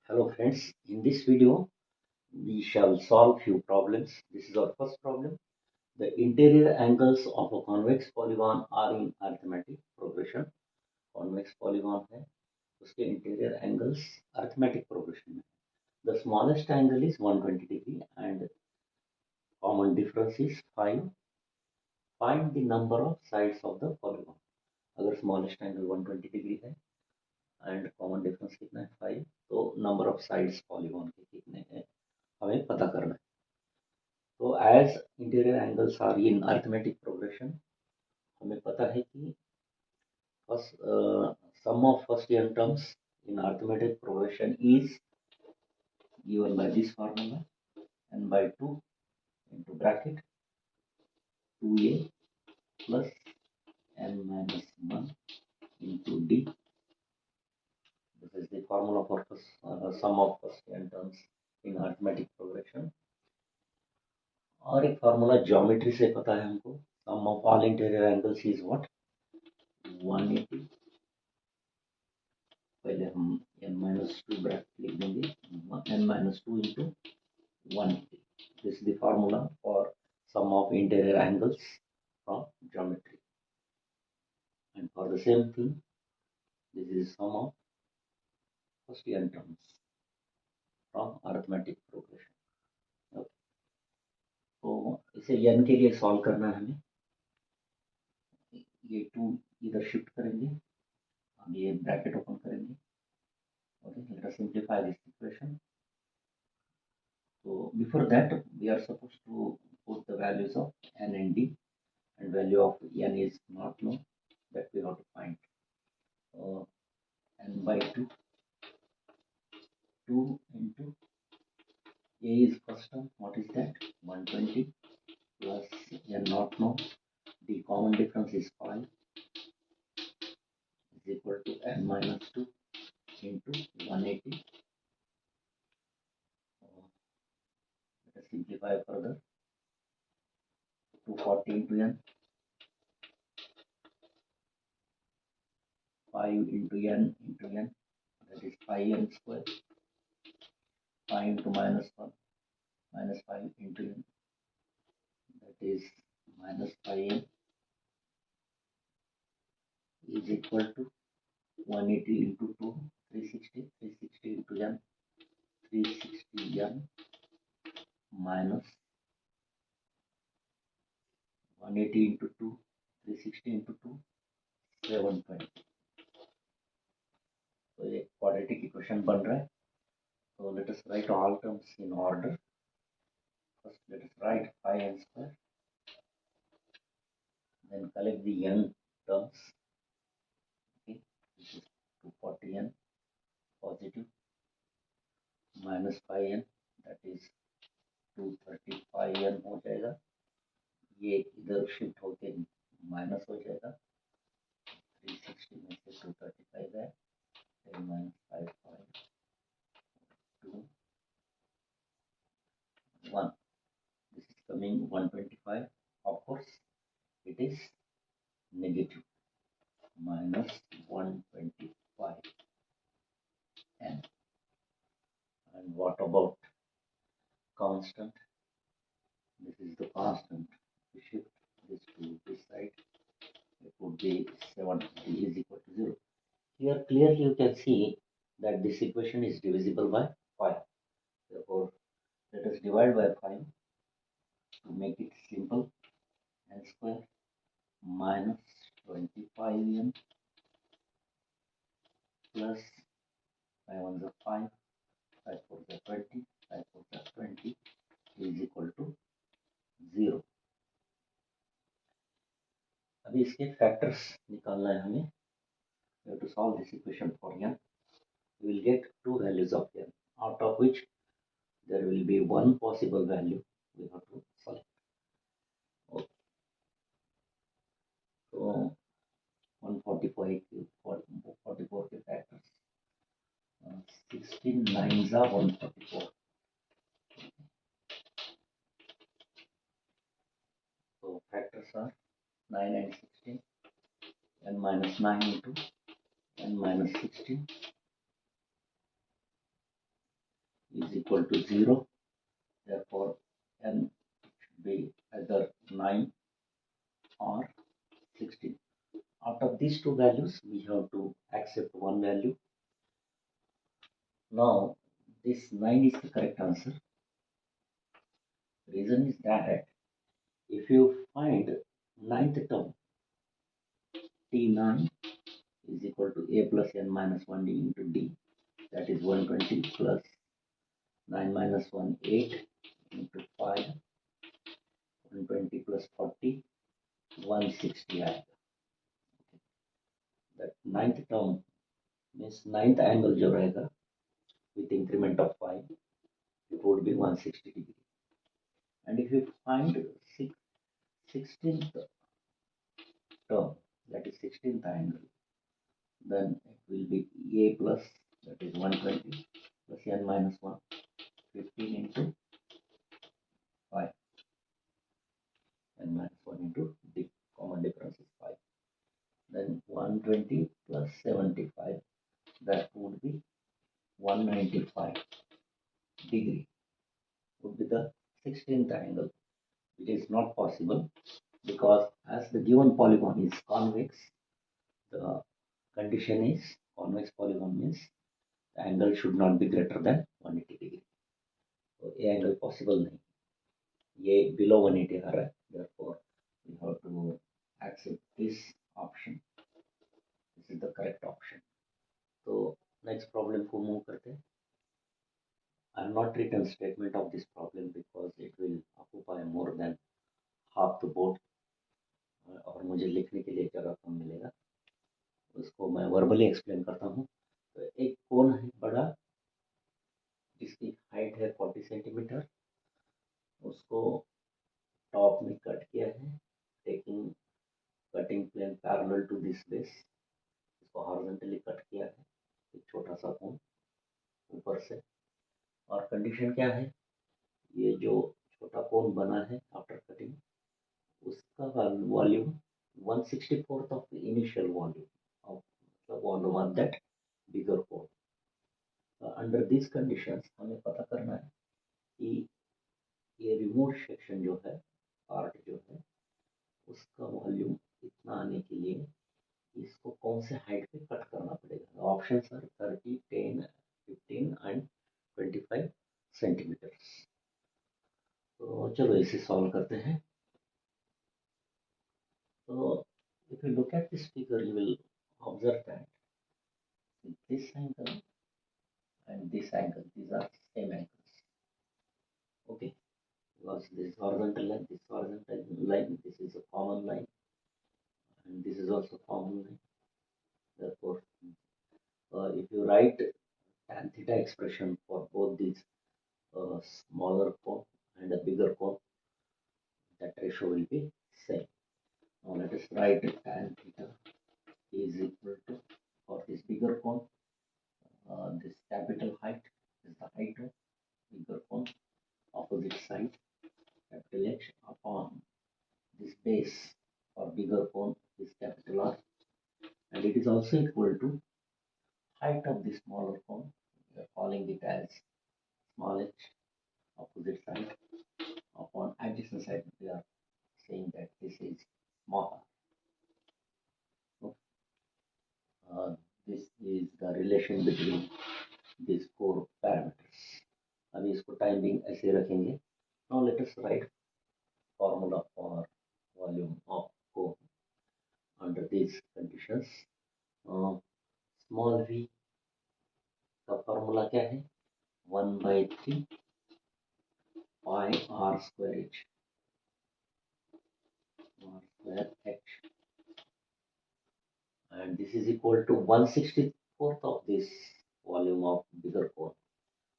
Hello friends, in this video we shall solve few problems. This is our first problem. The interior angles of a convex polygon are in arithmetic progression. Convex polygon है, उसके interior angles arithmetic progression में. The smallest angle is 120 degree and common difference is 5. Find the number of sides of the polygon. अगर smallest angle 120 degree है and common difference कितना है 5, तो number of sides polygon के कितने हैं हमें पता करना है. तो as interior angles are in arithmetic progression, हमें पता है कि first sum of first n terms in arithmetic progression is given by this formula n by 2 into bracket 2a plus n minus 1 into d. This is the formula for first, sum of first n terms in arithmetic progression. और एक formula geometry से पता है हमको, sum of all interior angles is what 180. पहले हम n minus 2 bracket लिख देंगे, n minus 2 into 180. This is the formula for sum of interior angles from geometry. And for the same thing, this is sum of first n terms from arithmetic progression. Okay. तो इसे n के लिए solve करना है हमें. ये 2 इधर shift करेंगे, हम ये ब्रैकेट ओपन करेंगे. Okay, let us simplify this equation. So before that, we are supposed to put the values of n and d, and value of n is not known, that we have to find. N by 2, 2 into a is first term, what is that? 120 plus n not known, the common difference is 5 is equal to n minus 2 into 180. Let us simplify further. 240 into n, 5 into n, that is 5n square. 5 into minus 1, minus 5 into n, that is minus 5n, is equal to 180 into 2, 360, 360 into n, 360 n minus 180 into 2, 360 into 2, 720. तो ये quadratic equation बन रहा है. So let us write all terms in order. First let us write 5n square, then collect the n terms. Okay, this is 240n positive minus 5n, that is 235n हो जाएगा. ये इधर shift होके minus हो जाएगा. 360 में से 235 है, 10 minus 5, 2, 1. This is coming 125. Of course, it is negative, minus 125 n. And what about constant? This is the constant. We shift this to this side. It would be 750 is equal to 0. Here clearly you can see that this equation is divisible by 5. Therefore, let us divide by 5 to make it simple. N square minus 25n plus 5 ones are 5, 5 fours are 20, 5 fours are 20 is equal to 0. अभी इसके factors निकालना है हमें. We have to solve this equation for n. We will get two values of n, out of which there will be one possible value we have to select. Okay. So 144 के factors. 16 nines are 144. So factors are 9 and 16. N minus 9 into n minus 16 is equal to 0. Therefore, n should be either 9 or 16. Out of these two values, we have to accept one value. Now, this 9 is the correct answer. The reason is that if you find ninth term, T9 is equal to a plus n minus 1d into d, that is 120 plus 9 minus 1, 8 into 5, 120 plus 40, 160 आएगा. That ninth term means ninth angle जो रहेगा with increment of 5, it would be 160 degree. And if you find 16th term, that is 16th angle, then it will be a plus, that is 120 plus n minus 1, 15 into 5, n minus 1 into the common difference is 5. Then 120 plus 75, that would be 195 degree, would be the 16th angle, which is not possible because as the given polygon is convex, the condition is convex polygon means the angle should not be greater than 180 degree. So a angle possible नहीं, ये below 180 आ रहा है, therefore we have to accept this option. This is the correct option. So next problem को move करते हैं. I have not written statement of this problem because it will occupy more than half the board और मुझे लिखने के लिए जगह कम मिलेगा. उसको मैं वर्बली एक्सप्लेन करता हूँ. तो एक कोन है बड़ा जिसकी हाइट है 40 सेंटीमीटर, उसको टॉप में कट किया है, taking cutting plane parallel to this base, इसको हॉरिजॉन्टली कट किया है, एक छोटा सा कोन ऊपर से. और कंडीशन क्या है, ये जो छोटा कोन बना है आफ्टर कटिंग, उसका volume 1/64 of the initial volume of the volume of that bigger cone. Under these conditions हमें पता करना है कि ये रिमोट सेक्शन जो है, पार्ट जो है, उसका वॉल्यूम इतना आने के लिए इसको कौन से हाइट पे कट करना पड़ेगा. Option are 30, 10, 15 and 25 centimetres. तो चलो इसे सॉल्व करते हैं. So if you look at this figure, you will observe that this angle and this angle, these are same angles. Okay, because this is horizontal line, this horizontal line, this is a common line, and this is also common line. Therefore, if you write tan theta expression for both these smaller cone and a bigger cone, that ratio will be same. Now let us write tan theta is equal to, for this bigger cone, this capital height is the height of bigger cone, opposite side capital H upon this base for bigger cone is capital R, and it is also equal to height of the smaller cone. We are calling it as small h, opposite side upon adjacent side. We are saying that this is small r. So, this is the relation between these four parameters. अभी इसको time being ऐसे रखेंगे. Now let us write formula for volume of cone under these conditions. Small v का formula क्या है, 1/3 pi r square h, and this is equal to 1/64 of this volume of bigger cone.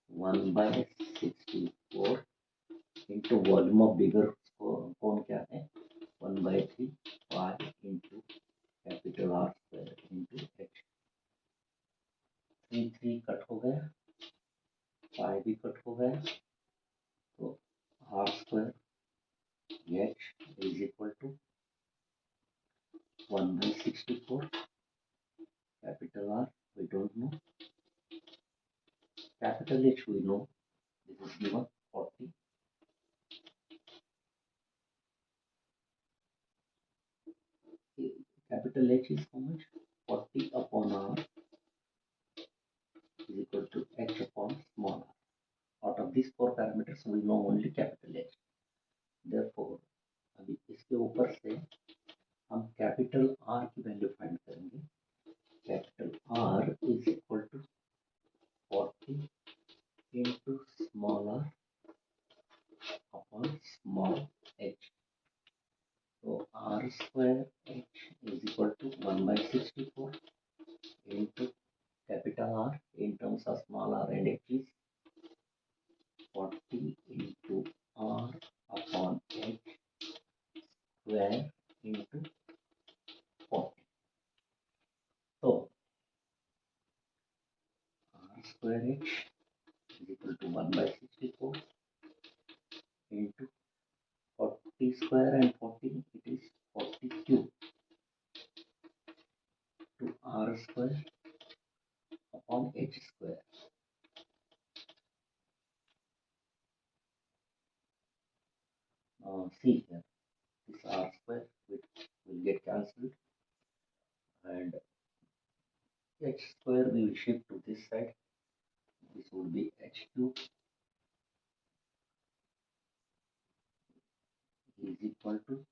1/64 into volume of bigger cone क्या है, 1/3 pi into capital R square into h. 3 cut हो गया, pi भी cut हो गया, तो r square h is equal to 1/64. Capital R we don't know, capital H we know, This is given 40. Capital H is how much? 40 upon R is equal to H upon small r. Out of these four parameters, we know only capital H. Therefore, अभी इसके ऊपर से हम capital R की value find करेंगे. Capital R is equal to 40 into small r upon small h. So r square h is equal to 1 by 64 into capital R in terms of small r and h is 40 into r upon h square into 40. So r square h is equal to 1 by 64 into 40 square and 40, it is 40 cube to r square upon h square. See here, this r square will get cancelled, and h square we will shift to this side. This would be h cube is equal to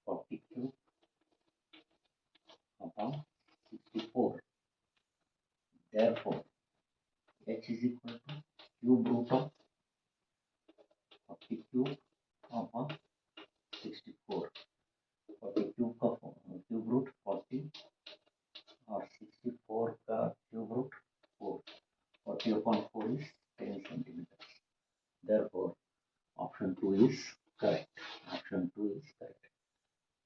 40 cube upon 64. Therefore, h is equal to cube root of 40 cube upon 64. 40 cube का cube root 40 और 64 का cube root 4. 40 upon 4 is 10 centimeters. Therefore, option 2 is correct. Option 2 is correct.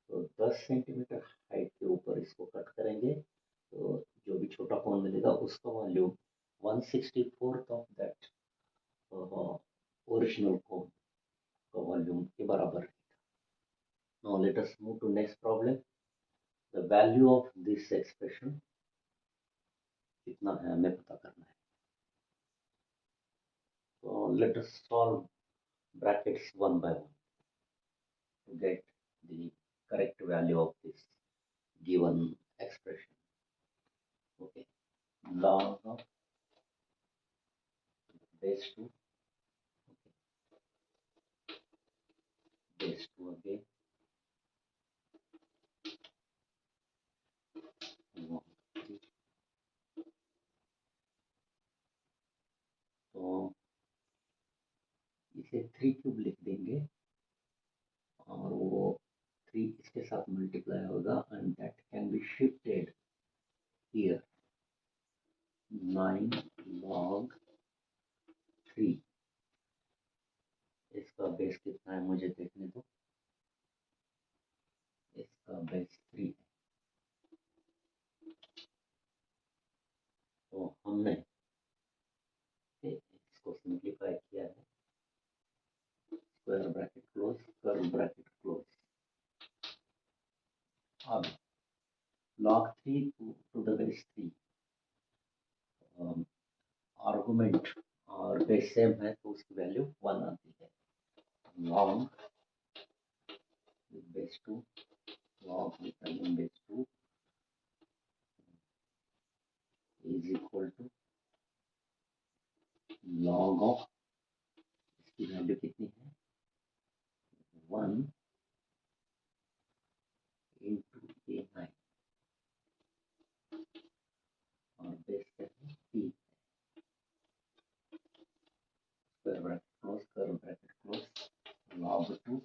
तो 10 centimetre height के ऊपर इसको cut करेंगे तो जो भी छोटा कोण मिलेगा उसका वॉल्यूम 1/64 ऑफ दैट ओरिजिनल कोण का वॉल्यूम के बराबर रहेगा. Now let us move to next problem. The value of this expression कितना है हमें पता करना है. So let us solve brackets one by one to get the correct value of this given expression. Okay, log of base 2, base 2 again, 1, 3. तो इसे 3 cube लिख देंगे और वो 3 इसके साथ मल्टीप्लाई होगा and that can be shifted here. 9 log 3. इसका बेस कितना है मुझे देखने दो. इसका बेस 3 है. तो हमने इसको सिंप्लीफाई किया है. Square bracket close, curl bracket close. अब log 3 to the base 3 argument और बेस सेम है तो उसकी वैल्यू 1 आती है. log with base 2, log with again base 2 is equal to log of, इसकी वैल्यू कितनी है 1 into a9 और बेस है 3. Square bracket close, curl bracket close. log 2,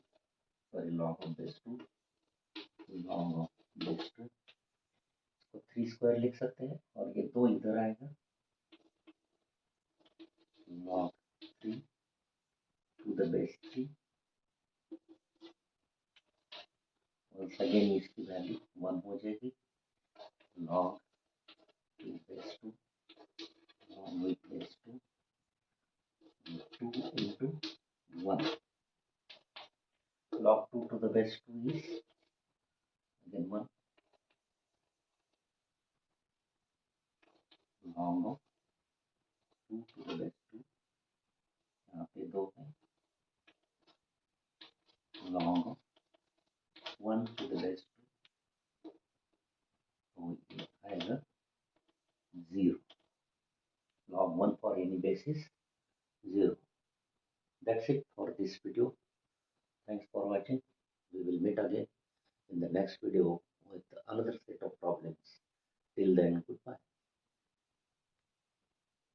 sorry log of base 2, log of base 2 को 3 square लिख सकते हैं और ये 2 इधर आएगा. log 3 to the base 3. once again इसकी वैल्यू 1 हो जाएगी. log to base 2 log with base 2 2 into 1. log 2 to the base 2 is again 1. log of 2 to the base 2 1 to the base 2. So you have 0. Log 1 for any base is 0. That's it for this video. Thanks for watching. We will meet again in the next video with another set of problems. Till then, goodbye.